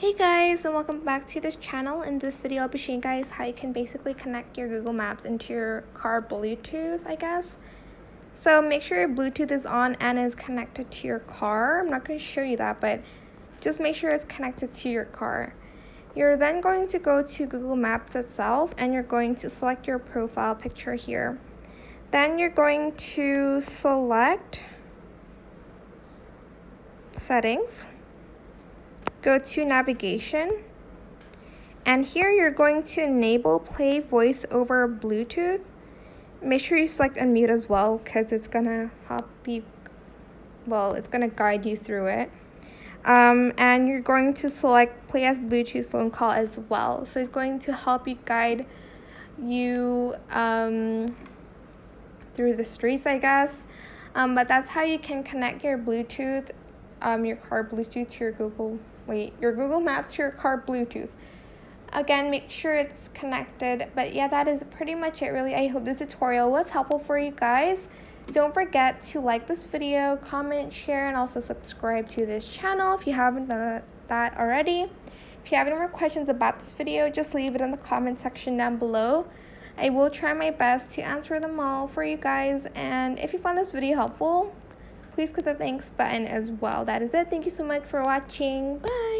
Hey guys, and welcome back to this channel. In this video I'll be showing you guys how you can basically connect your Google Maps into your car Bluetooth, I guess. So make sure your Bluetooth is on and is connected to your car. I'm not going to show you that, but just make sure it's connected to your car. You're then going to go to Google Maps itself and you're going to select your profile picture here. Then you're going to select Settings. Go to Navigation, and here you're going to enable Play Voice over Bluetooth. Make sure you select Unmute as well because it's gonna help you, it's gonna guide you through it. And you're going to select Play as Bluetooth phone call as well. So it's going to help you guide you through the streets, I guess. But that's how you can connect your Bluetooth, your car Bluetooth to your Google Maps to your car Bluetooth. Again, make sure it's connected. But yeah, that is pretty much it really. I hope this tutorial was helpful for you guys. Don't forget to like this video, comment, share, and also subscribe to this channel if you haven't done that already. If you have any more questions about this video, just leave it in the comment section down below. I will try my best to answer them all for you guys. And if you found this video helpful, please click the thanks button as well. That is it. Thank you so much for watching. Bye.